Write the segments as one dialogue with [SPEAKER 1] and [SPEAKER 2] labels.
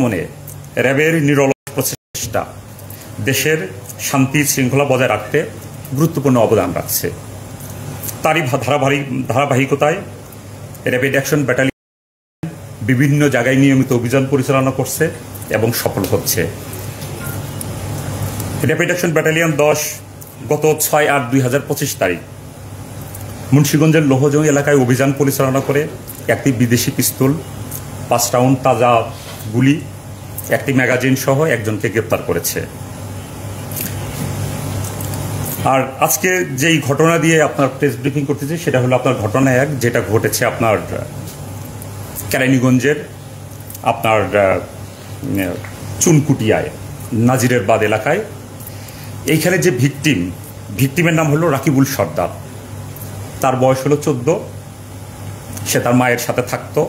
[SPEAKER 1] আগমনে র্যাবের নিরলস প্রচেষ্টা দেশের শান্তি শৃঙ্খলা বজায় রাখতে গুরুত্বপূর্ণ অবদান রাখছে। তারই ধারাবাহিকতায় র্যাপিড অ্যাকশন ব্যাটালিয়ন বিভিন্ন জায়গায় নিয়মিত অভিযান পরিচালনা করছে এবং সফল হচ্ছে। র্যাপিড অ্যাকশন ব্যাটালিয়ন 10 গত 6/8/2025 তারিখ মুন্সিগঞ্জের লোহজং এলাকায় অভিযান পরিচালনা করে একটি বিদেশি পিস্তল, 5 রাউন্ড তাজা গুলি, একটি ম্যাগাজিন সহ একজনকে গ্রেপ্তার করেছে। আর আজকে যেই ঘটনা দিয়ে আপনার প্রেস ব্রিফিং করতেছি সেটা হলো আপনার ঘটনা 1, যেটা ঘটেছে আপনার কেরানীগঞ্জের আপনার চুনকুটিয়ায় নাজিরের বাদ এলাকায়। এইখানে যে ভিকটিমের নাম হলো রাকিবুল সর্দার। তার বয়স হলো 14। সে তার মায়ের সাথে থাকতো,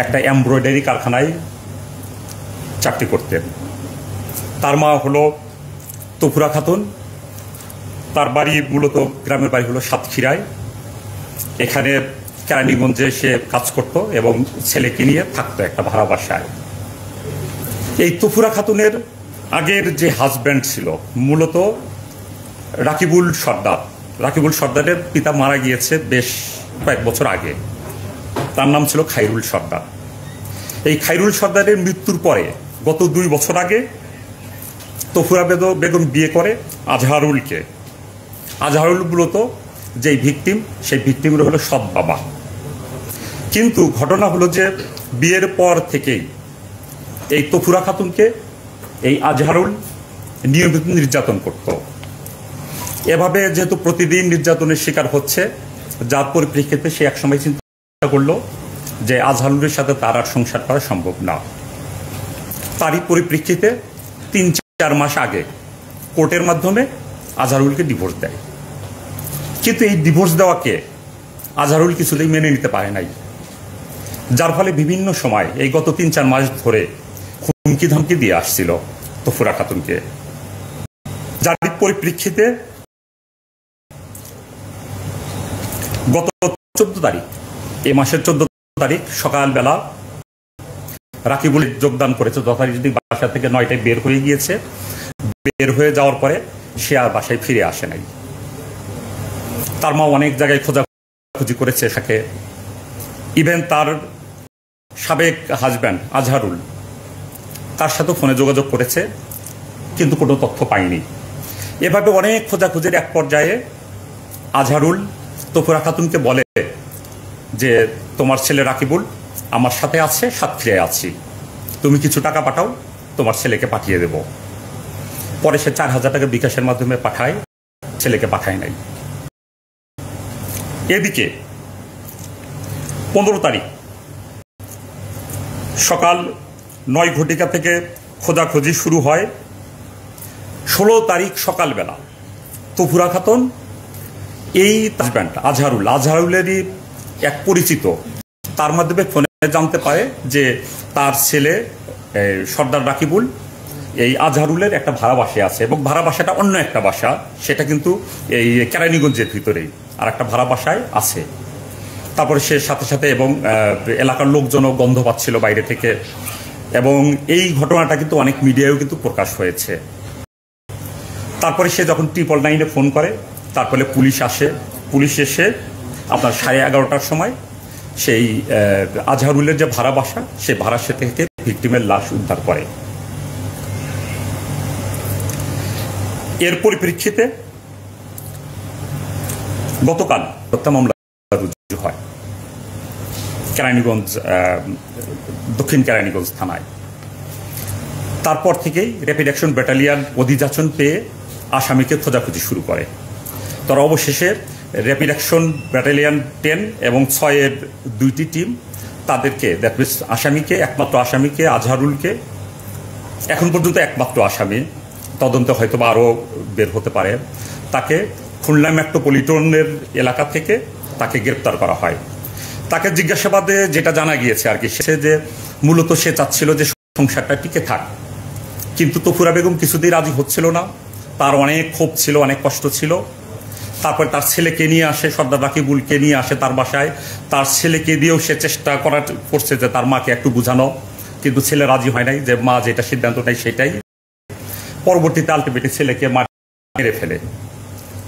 [SPEAKER 1] একটা এমব্রয়ডারি কারখানায় চাকরি করতেন। তার মা হলো তফুরা খাতুন। তার বাড়ি মূলত গ্রামের বাড়ি হলো সাতক্ষীরায়। এখানে কেরানীগঞ্জে সে কাজ করত এবং ছেলেকে নিয়ে থাকতো একটা ভাড়া বাসায়। এই তফুরা খাতুনের আগের যে হাজব্যান্ড ছিল মূলত রাকিবুল সর্দার। রাকিবুল সর্দারের পিতা মারা গিয়েছে বেশ কয়েক বছর আগে। তার নাম ছিল খাইরুল সর্দার। এই খাইরুল সর্দারের মৃত্যুর পরে গত 2 বছর আগে তফুরা বেগম বিয়ে করে আজহারুলকে। আজহারুল মূলত যেই ভিকটিম, সেই ভিকটিমের হলো সৎ বাবা। কিন্তু ঘটনা হলো যে বিয়ের পর থেকেই এই তফুরা খাতুনকে এই আজহারুল নিয়মিত নির্যাতন করত। এভাবে যেহেতু প্রতিদিন নির্যাতনের শিকার হচ্ছে, যার পরিপ্রেক্ষিতে সে একসময় চিন্তা করলো যে আজহারুলের সাথে তার আর সংসার করা সম্ভব না। তারই পরিপ্রেক্ষিতে 3-4 মাস আগে কোর্টের মাধ্যমে আজহারুলকে ডিভোর্স দেয়। কিন্তু এই ডিভোর্স দেওয়াকে আজহারুল কিছুতেই মেনে নিতে পারে নাই, যার ফলে বিভিন্ন সময় এই গত 3-4 মাস ধরে হুমকি ধমকি দিয়ে আসছিল তফুরা খাতুনকে। যার পরিপ্রেক্ষিতে গত 14 তারিখ, এই মাসের 14 তারিখ সকালবেলা রাকিবুল যোগদান করেছে। যথারীতি বাসা থেকে 9টায় বের হয়ে গিয়েছে। বের হয়ে যাওয়ার পরে সে আর বাসায় ফিরে আসে নাই। তার মা অনেক জায়গায় খোঁজাখুঁজি করেছে তাকে। ইভেন তার সাবেক হাজব্যান্ড আজহারুল, তার সাথে ফোনে যোগাযোগ করেছে, কিন্তু কোনো তথ্য পায়নি। এভাবে অনেক খোঁজাখুঁজির এক পর্যায়ে আজহারুল তফুরা খাতুনকে বলে যে তোমার ছেলে রাকিবুল আমার সাথে আছে, সাতক্ষীরায় আছি, তুমি কিছু টাকা পাঠাও, তোমার ছেলেকে পাঠিয়ে দেব। পরে সে 4000 টাকা বিকাশের মাধ্যমে পাঠায়, ছেলেকে পাঠায় নাই। এদিকে 15 তারিখ সকাল 9 ঘটিকা থেকে খোঁজাখুঁজি শুরু হয়। 16 তারিখ সকালবেলা তফুরা খাতুন এই হাজব্যান্ড আজহারুলেরই এক পরিচিত, তার মাধ্যমে ফোনে জানতে পারে যে তার ছেলে সর্দার রাকিবুল এই আজহারুলের একটা ভাড়া বাসায় আছে, এবং ভাড়া বাসাটা অন্য একটা বাসা, সেটা কিন্তু এই কেরানীগঞ্জের ভিতরেই আর একটা ভাড়া বাসায় আছে। তারপরে সে সাথে সাথে এবং এলাকার লোকজনও গন্ধ পাচ্ছিল বাইরে থেকে, এবং এই ঘটনাটা কিন্তু অনেক মিডিয়ায়ও কিন্তু প্রকাশ হয়েছে। তারপরে সে যখন 999-এ ফোন করে, তারপরে পুলিশ আসে। পুলিশ এসে আপনার 11:30টার সময় সেই আজহারুলের যে ভাড়া বাসা, সেই ভাড়াসা থেকে ভিকটিমের লাশ উদ্ধার করে। এর পরিপ্রেক্ষিতে গতকাল হত্যা মামলা রুজু হয় কেরানীগঞ্জ, দক্ষিণ কেরানীগঞ্জ থানায়। তারপর থেকেই র্যাপিড অ্যাকশন ব্যাটালিয়ন অধিযাচন পেয়ে আসামিকে খোঁজাখুঁজি শুরু করে। তারা অবশেষে র্যাপিড অ্যাকশন ব্যাটালিয়ন 10 এবং 6-এর 2টি টিম তাদেরকে, একমাত্র আসামিকে আজহারুলকে, এখন পর্যন্ত একমাত্র আসামি, তদন্তে হয়তো বা আরও বের হতে পারে, তাকে খুলনা মেট্রোপলিটনের এলাকা থেকে তাকে গ্রেপ্তার করা হয়। তাকে জিজ্ঞাসাবাদে যেটা জানা গিয়েছে আর কি, সে যে মূলত সে চাচ্ছিল যে সংসারটা টিকে থাক, কিন্তু তফুরা বেগম কিছুতেই রাজি হচ্ছিল না। তার অনেক ক্ষোভ ছিল, অনেক কষ্ট ছিল। তারপরে তার ছেলেকে নিয়ে আসে, সর্দার রাকিবুলকে নিয়ে আসে তার বাসায়। তার ছেলেকে দিয়েও সে চেষ্টা করছে যে তার মাকে একটু বোঝানো কিন্তু ছেলে রাজি হয় নাই, যে মা যেটা সিদ্ধান্ত নেয় সেটাই। পরবর্তীতে আলটিমেটলি ছেলেকে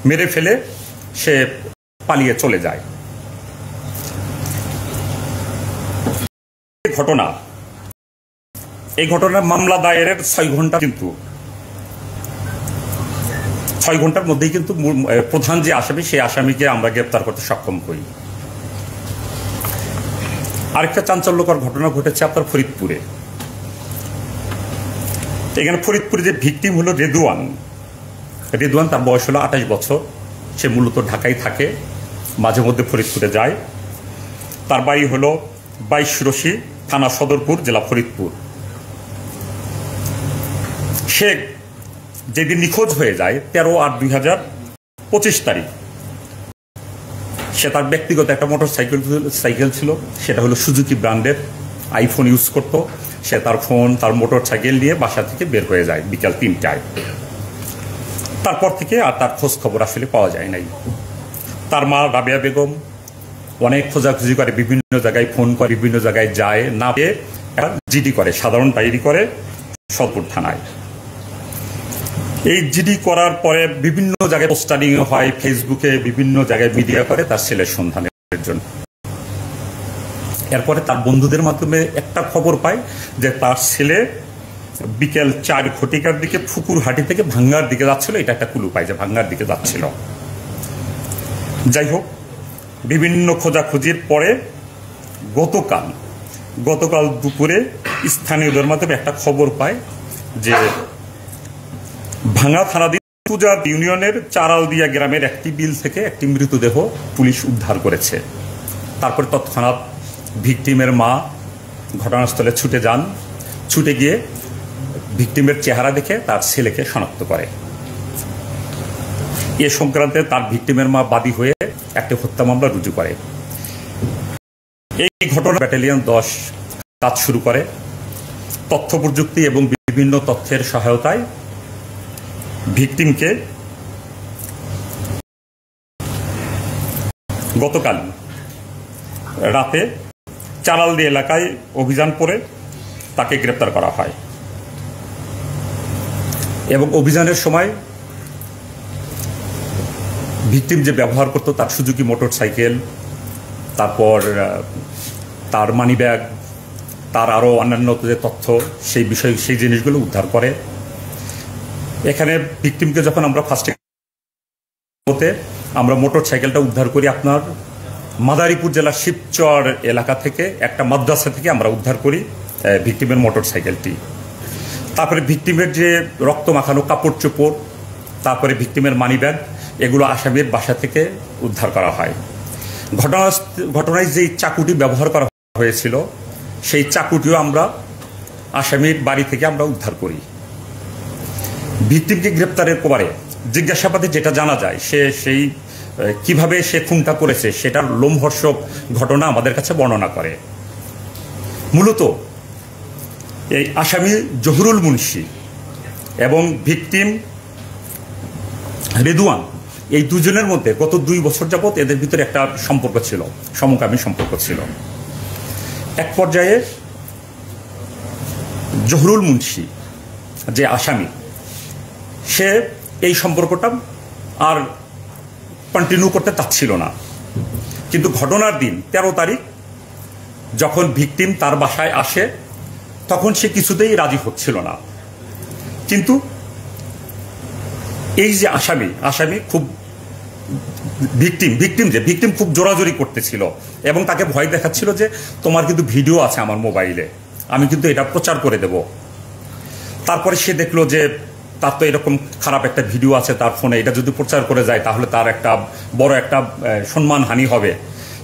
[SPEAKER 1] মেরে ফেলে সে পালিয়ে চলে যায়। এই ঘটনার মামলা দায়েরের 6 ঘন্টা, কিন্তু 6 ঘন্টার মধ্যেই কিন্তু প্রধান যে আসামি, সেই আসামিকে আমরা গ্রেপ্তার করতে সক্ষম হই। আরেকটা চাঞ্চল্যকর ঘটনা ঘটেছে আপনার ফরিদপুরে। এখানে ফরিদপুরে যে ভিকটিম হলো রেদওয়ান, তার বয়স হলো 28 বছর। সে মূলত ঢাকায় থাকে, মাঝে মধ্যে ফরিদপুরে যায়। তার বাড়ি হলো 22 রশি, থানা সদরপুর, জেলা ফরিদপুর। সে যেদিন নিখোঁজ হয়ে যায় 13/8/2025 তারিখ, সে তার ব্যক্তিগত একটা সাইকেল ছিল, সেটা হলো সুজুকি ব্র্যান্ডের, আইফোন ইউজ করত। সে তার ফোন, তার মোটর সাইকেল নিয়ে বাসা থেকে বের হয়ে যায় বিকাল 3টায়। তারপর থেকে আর তার খোঁজ খবর আসলে পাওয়া যায় নাই। তার মা রাবেয়া বেগম অনেক খোঁজাখুঁজি করে, বিভিন্ন জায়গায় ফোন করে, বিভিন্ন জায়গায় যায়, না পেয়ে জিডি করে, সাধারণ ডায়েরি করে সদরপুর থানায়। এই জিডি করার পরে বিভিন্ন জায়গায় পোস্টারিং হয়, ফেসবুকে বিভিন্ন জায়গায় মিডিয়া করে তার ছেলের সন্ধানের জন্য। এরপরে তার বন্ধুদের মাধ্যমে একটা খবর পায় যে তার ছেলে বিকেল 4 ঘটিকার দিকে ফুকুরহাটি থেকে ভাঙ্গার দিকে যাচ্ছিল। এটা একটা ক্লু পায় যে ভাঙ্গার দিকে যাচ্ছিল। যাই হোক, বিভিন্ন খোঁজাখুঁজির পরে গতকাল দুপুরে স্থানীয়দের মাধ্যমে একটা খবর পায় যে ভাঙ্গা থানাধীন তুজার ইউনিয়নের চারালদিয়া গ্রামের একটি বিল থেকে একটি মৃতদেহ পুলিশ উদ্ধার করেছে। তারপরে তৎক্ষণাৎ ভিকটিমের মা ঘটনাস্থলে ছুটে গিয়ে ভিকটিমের চেহারা দেখে তার ছেলেকে শনাক্ত করে। এ সংক্রান্তে তার ভিকটিমের মা বাদী হয়ে একটি হত্যা মামলা রুজু করে। এই ঘটনা ব্যাটালিয়ন 10 কাজ শুরু করে। তথ্য প্রযুক্তি এবং বিভিন্ন তথ্যের সহায়তায় ভিকটিমকে গতকাল রাতে চারালদি এলাকায় অভিযান করে তাকে গ্রেপ্তার করা হয়। এবং অভিযানের সময় ভিকটিম যে ব্যবহার করত তার সুজুকি মোটর সাইকেল, তারপর তার মানি ব্যাগ, তার আরও অন্যান্য যে তথ্য, সেই জিনিসগুলো উদ্ধার করে। এখানে ভিকটিমকে যখন আমরা ফার্স্টে আমরা মোটর সাইকেলটা উদ্ধার করি আপনার মাদারীপুর জেলার শিবচর এলাকা থেকে, একটা মাদ্রাসা থেকে আমরা উদ্ধার করি ভিকটিমের মোটর সাইকেলটি। তারপরে ভিকটিমের যে রক্ত মাখানো কাপড় চোপড়, তারপরে ভিকটিমের মানি ব্যাগ, এগুলো আসামির বাসা থেকে উদ্ধার করা হয়। ঘটনায় যেই চাকুটি ব্যবহার করা হয়েছিল সেই চাকুটিও আমরা আসামির বাড়ি থেকে আমরা উদ্ধার করি। ভিকটিমকে গ্রেপ্তারের পরে জিজ্ঞাসাবাদে যেটা জানা যায়, সেই কিভাবে সে খুনটা করেছে সেটার লোমহর্ষক ঘটনা আমাদের কাছে বর্ণনা করে। মূলত এই আসামি জহুরুল মুন্সি এবং ভিকটিম রেদওয়ান, এই দুজনের মধ্যে গত 2 বছর যাবৎ এদের ভিতরে একটা সম্পর্ক ছিল, সমকামী সম্পর্ক ছিল। এক পর্যায়ে জহুরুল মুন্সি যে আসামি, সে এই সম্পর্কটা আর কন্টিনিউ করতে চাচ্ছিল না। কিন্তু ঘটনার দিন 13 তারিখ যখন ভিকটিম তার বাসায় আসে, তখন সে কিছুতেই রাজি হচ্ছিল না। কিন্তু এই যে আসামি খুব ভিকটিম খুব জোরাজোরি করতেছিল এবং তাকে ভয় দেখাচ্ছিল যে তোমার কিন্তু ভিডিও আছে আমার মোবাইলে, আমি কিন্তু এটা প্রচার করে দেব। তারপরে সে দেখলো যে তার তো এরকম খারাপ একটা ভিডিও আছে তার ফোনে, এটা যদি প্রচার করে যায় তাহলে তার একটা বড় একটা সম্মানহানি হবে।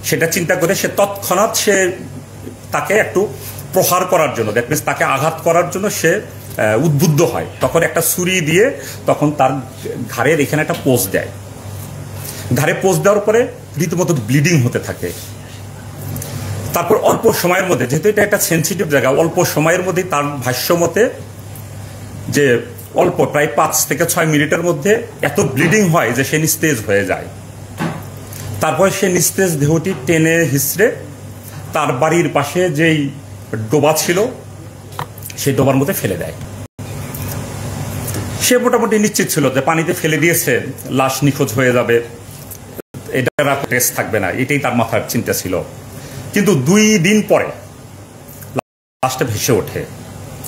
[SPEAKER 1] সেটা চিন্তা করে সে তৎক্ষণাৎ তাকে একটু প্রহার করার জন্য, দ্যাট মিনস তাকে আঘাত করার জন্য সে উদ্বুদ্ধ হয়। তখন একটা ছুরি দিয়ে তখন তার ঘাড়ের এখানে একটা পোজ দেয়। ঘাড়ে পোজ দেওয়ার পরে রীতিমতো ব্লিডিং হতে থাকে। তারপর অল্প সময়ের মধ্যে, যেহেতু এটা একটা সেন্সিটিভ জায়গা, অল্প সময়ের মধ্যেই তার ভাষ্য মতে যে অল্প প্রায় 5 থেকে 6 মিনিটের মধ্যে এত ব্লিডিং হয় যে সে নিস্তেজ হয়ে যায়। তারপর সে নিস্তেজ দেহটি টেনে হিসড়ে তার বাড়ির পাশে যেই ডোবা ছিল সেই ডোবার মধ্যে ফেলে দেয়। সে মোটামুটি নিশ্চিত ছিল যে পানিতে ফেলে দিয়েছে, লাশ নিখোঁজ হয়ে যাবে, এটার আর টেস্ট থাকবে না, এটাই তার মাথার চিন্তা ছিল। কিন্তু 2 দিন পরে লাশটা ভেসে ওঠে,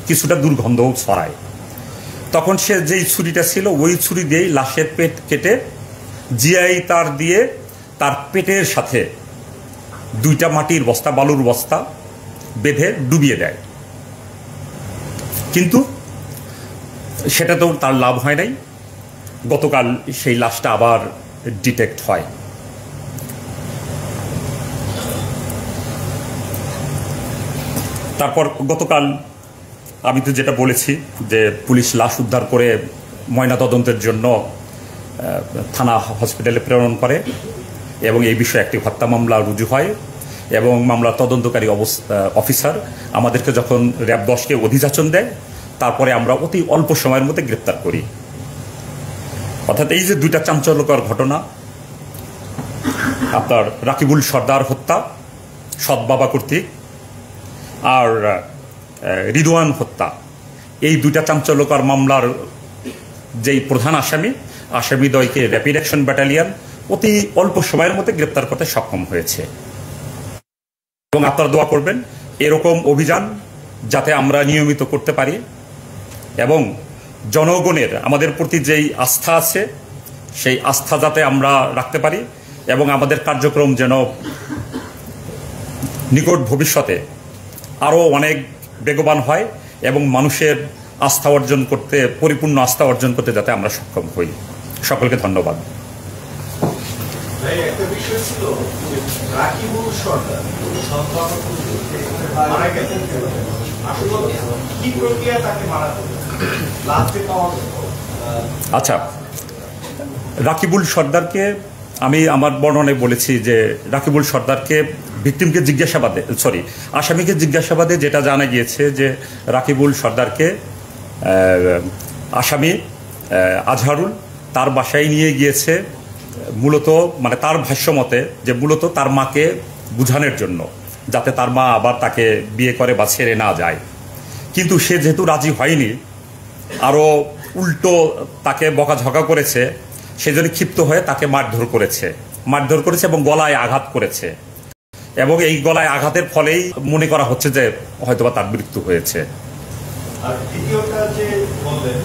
[SPEAKER 1] কিছুটা দুর্গন্ধও ছড়ায়। তখন সে যেই ছুরিটা ছিল ওই ছুরি দিয়েই লাশের পেট কেটে জিআই তার দিয়ে তার পেটের সাথে 2টা মাটির বস্তা, বালুর বস্তা বেঁধে ডুবিয়ে দেয়। কিন্তু সেটা তো তার লাভ হয় নাই। গতকাল সেই লাশটা আবার ডিটেক্ট হয়। তারপর গতকাল আমি তো যেটা বলেছি যে পুলিশ লাশ উদ্ধার করে ময়নাতদন্তের জন্য থানা হসপিটালে প্রেরণ করে এবং এই বিষয়ে একটি হত্যা মামলা রুজু হয় এবং মামলার তদন্তকারী অফিসার আমাদেরকে যখন র্যাব 10কে অধিযাচন দেয়, তারপরে আমরা অতি অল্প সময়ের মধ্যে গ্রেপ্তার করি। অর্থাৎ এই যে 2টা চাঞ্চল্যকর ঘটনা, আপনার রাকিবুল সর্দার হত্যা সৎ বাবা কর্তৃক আর রিদওয়ান হত্যা, এই 2টা চাঞ্চল্যকর মামলার যেই প্রধান আসামিদ্বয়কে র্যাপিড অ্যাকশন ব্যাটালিয়ন অতি অল্প সময়ের মধ্যে গ্রেপ্তার করতে সক্ষম হয়েছে। এবং আপনারা দোয়া করবেন এরকম অভিযান যাতে আমরা নিয়মিত করতে পারি এবং জনগণের আমাদের প্রতি যেই আস্থা আছে সেই আস্থা যাতে আমরা রাখতে পারি এবং আমাদের কার্যক্রম যেন নিকট ভবিষ্যতে আরও অনেক বেগবান হয় এবং মানুষের আস্থা অর্জন করতে, পরিপূর্ণ আস্থা অর্জন করতে যাতে আমরা সক্ষম হই। সকলকে ধন্যবাদ।
[SPEAKER 2] একটা বিষয় ছিল রাকিবুল সরকার মারা গেছেন, আসলে কি প্রক্রিয়া তাকে মারা হলো?
[SPEAKER 1] আচ্ছা, রাকিবুল সর্দারকে আমি আমার বর্ণনায় বলেছি যে রাকিবুল সর্দারকে ভিকটিমকে আসামিকে জিজ্ঞাসাবাদে যেটা জানা গিয়েছে যে রাকিবুল সর্দারকে আসামি আজহারুল তার বাসায় নিয়ে গিয়েছে মূলত, মানে তার ভাষ্যমতে যে মূলত তার মাকে বুঝানোর জন্য, যাতে তার মা আবার তাকে বিয়ে করে বা ছেড়ে না যায়। কিন্তু সে যেহেতু রাজি হয়নি, আরও উল্টো তাকে বকাঝকা করেছে, সেজন্য ক্ষিপ্ত হয়ে তাকে মারধর করেছে এবং গলায় আঘাত করেছে এবং এই গলায় আঘাতের ফলেই মনে করা হচ্ছে যে হয়তোবা তার মৃত্যু হয়েছে।
[SPEAKER 2] আর দ্বিতীয়টা যে বললেন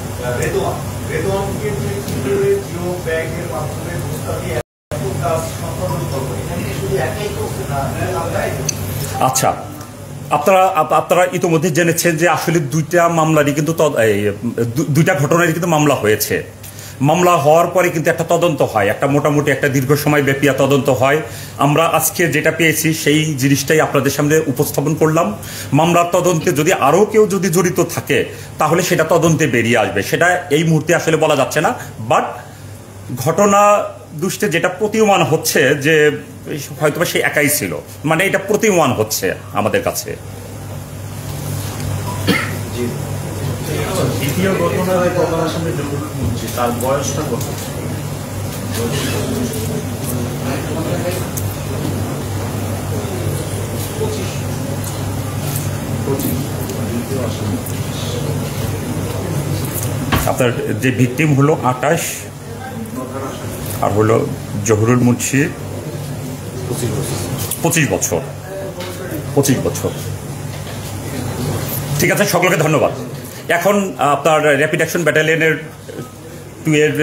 [SPEAKER 2] রেদওয়ানকে যে কিভাবে জিও ব্যাংকের মাধ্যমে মুস্তাফি এত কাজ সম্পন্ন করবে, এটা শুধু একাই করছে না,
[SPEAKER 1] আচ্ছা, আপনারা ইতিমধ্যে জেনেছেন যে আসলে 2টা মামলারই কিন্তু 2টা ঘটনারই কিন্তু মামলা হয়েছে। মামলা হওয়ার পরে কিন্তু একটা তদন্ত হয়, একটা মোটামুটি একটা দীর্ঘ সময় ব্যাপী তদন্ত হয়। আমরা আজকে যেটা পেয়েছি সেই জিনিসটাই আপনাদের সামনে উপস্থাপন করলাম। মামলার তদন্তে যদি আরও কেউ যদি জড়িত থাকে তাহলে সেটা তদন্তে বেরিয়ে আসবে, সেটা এই মুহূর্তে আসলে বলা যাচ্ছে না। বাট ঘটনা দুষ্টে যেটা প্রতীয়মান হচ্ছে যে হয়তোবা সে একাই ছিল, মানে এটা প্রতীয়মান হচ্ছে আমাদের কাছে।
[SPEAKER 3] দ্বিতীয় ঘটনার ঘটনার সামনে তার বয়সটা কত?
[SPEAKER 1] আপনার যে ভিকটিম হলো 28 আর হলো জহুরুল মুন্সি 25 বছর। ঠিক আছে, সকলকে ধন্যবাদ। এখন আপনার র্যাপিড অ্যাকশন ব্যাটালিয়নের 2 এর